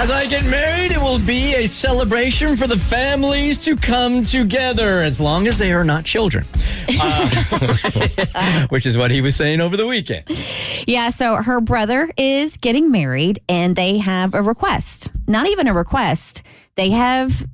As I get married, it will be a celebration for the families to come together, as long as they are not children. Which is what he was saying over the weekend. Yeah, so her brother is getting married, and they have a request. Not even a request. They have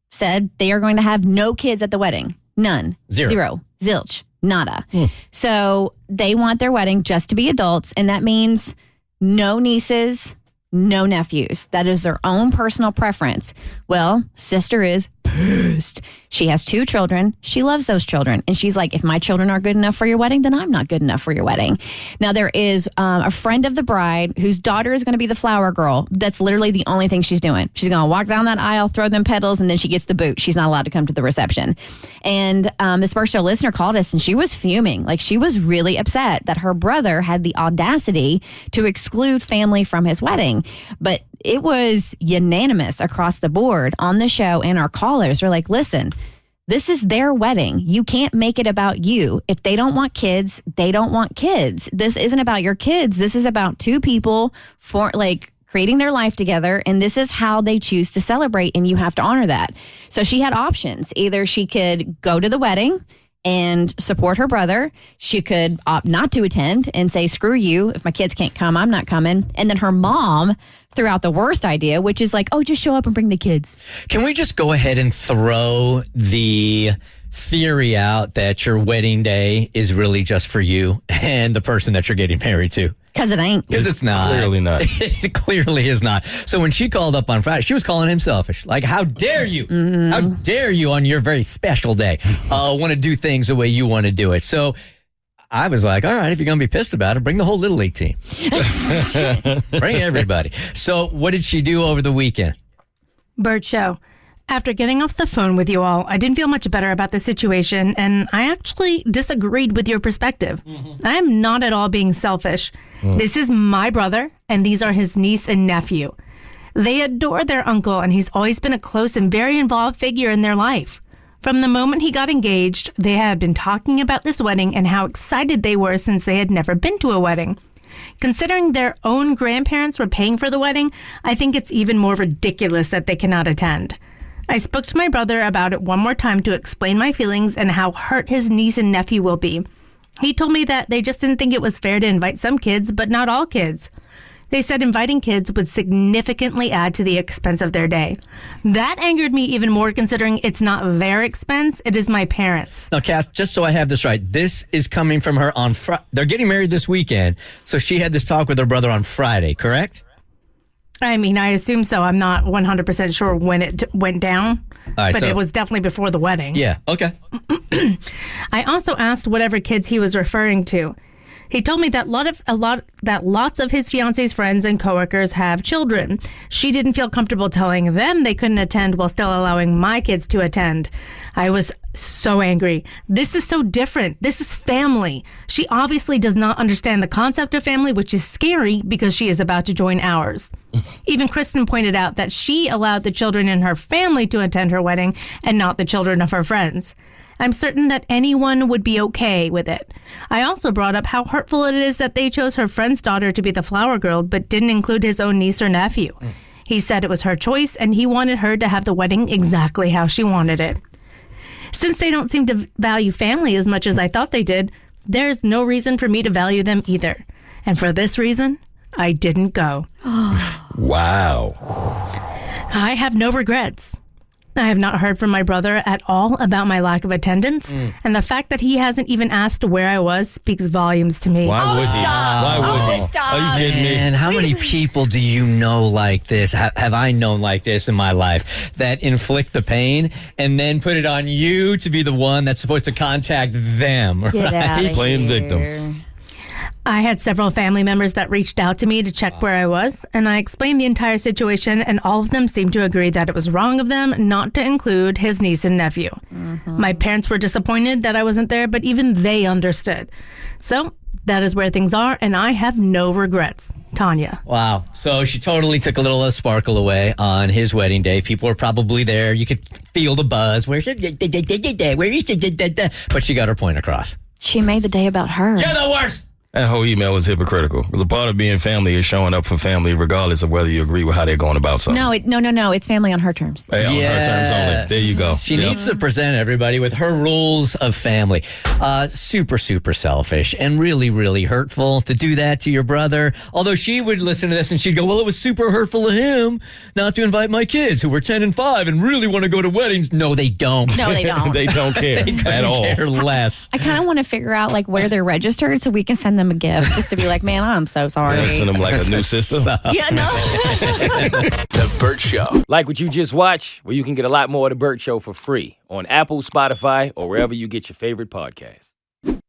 said they are going to have no kids at the wedding. None. Zero. Zilch. Nada. So they want their wedding just to be adults, and that means no nieces, no nephews. That is their own personal preference. Well, sister is pissed. She has 2 children. She loves those children. And she's like, if my children are good enough for your wedding, then I'm not good enough for your wedding. Now, there is a friend of the bride whose daughter is going to be the flower girl. That's literally the only thing she's doing. She's going to walk down that aisle, throw them petals, and then she gets the boot. She's not allowed to come to the reception. And this first show listener called us, and she was fuming. Like, she was really upset that her brother had the audacity to exclude family from his wedding. But it was unanimous across the board on the show, and our callers were like, listen, this is their wedding. You can't make it about you. If they don't want kids, they don't want kids. This isn't about your kids. This is about 2 people creating their life together, and this is how they choose to celebrate, and you have to honor that. So she had options. Either she could go to the wedding and support her brother. She could opt not to attend and say, screw you. If my kids can't come, I'm not coming. And then her mom threw out the worst idea, which is like, oh, just show up and bring the kids. Can we just go ahead and throw the theory out that your wedding day is really just for you and the person that you're getting married to? Because it ain't. Because it's not. Clearly not. It clearly is not. So when she called up on Friday, she was calling him selfish. Like, how dare you? Mm-hmm. How dare you on your very special day want to do things the way you want to do it? So I was like, all right, if you're going to be pissed about it, bring the whole Little League team. Bring everybody. So what did she do over the weekend? Bert Show. After getting off the phone with you all, I didn't feel much better about the situation, and I actually disagreed with your perspective. I am not at all being selfish. This is my brother, and these are his niece and nephew. They adore their uncle, and he's always been a close and very involved figure in their life. From the moment he got engaged, they had been talking about this wedding and how excited they were since they had never been to a wedding. Considering their own grandparents were paying for the wedding, I think it's even more ridiculous that they cannot attend. I spoke to my brother about it one more time to explain my feelings and how hurt his niece and nephew will be. He told me that they just didn't think it was fair to invite some kids, but not all kids. They said inviting kids would significantly add to the expense of their day. That angered me even more, considering it's not their expense, it is my parents'. Now, Cass, just so I have this right, this is coming from her on Friday. They're getting married this weekend, so she had this talk with her brother on Friday, correct? I mean, I assume so. I'm not 100% sure when it went down, right, but it was definitely before the wedding. Yeah, okay. I also asked whatever kids he was referring to. He told me that lots of his fiance's friends and coworkers have children. She didn't feel comfortable telling them they couldn't attend while still allowing my kids to attend. I was so angry. This is so different. This is family. She obviously does not understand the concept of family, which is scary because she is about to join ours. Even Kristen pointed out that she allowed the children in her family to attend her wedding and not the children of her friends. I'm certain that anyone would be okay with it. I also brought up how hurtful it is that they chose her friend's daughter to be the flower girl, but didn't include his own niece or nephew. He said it was her choice, and he wanted her to have the wedding exactly how she wanted it. Since they don't seem to value family as much as I thought they did, there's no reason for me to value them either. And for this reason, I didn't go. Wow. I have no regrets. I have not heard from my brother at all about my lack of attendance, and the fact that he hasn't even asked where I was speaks volumes to me. Why would he? Stop. Why would he? Stop. Are you kidding me? And how many people do you know like this? Have I known like this in my life that inflict the pain and then put it on you to be the one that's supposed to contact them? Get right? out of Playing here. victim. I had several family members that reached out to me to check where I was, and I explained the entire situation, and all of them seemed to agree that it was wrong of them not to include his niece and nephew. My parents were disappointed that I wasn't there, but even they understood. So that is where things are, and I have no regrets. Tanya. Wow. So she totally took a little sparkle away on his wedding day. People were probably there. You could feel the buzz. Where is it? But she got her point across. She made the day about her. You're the worst. That whole email was hypocritical. Because a part of being family is showing up for family regardless of whether you agree with how they're going about something. No. It's family on her terms. Hey, on her terms only. There you go. She needs to present everybody with her rules of family. Super, super selfish and really, really hurtful to do that to your brother. Although she would listen to this and she'd go, well, it was super hurtful of him not to invite my kids who were 10 and 5 and really want to go to weddings. No, they don't. No, they don't. They don't care at all. Care less. I kind of want to figure out like where they're registered so we can send them a gift just to be like, man, I'm so sorry. Yeah, send them like a new system. Yeah, no. The Bert Show. Like what you just watched? Well, you can get a lot more of The Bert Show for free on Apple, Spotify, or wherever you get your favorite podcasts.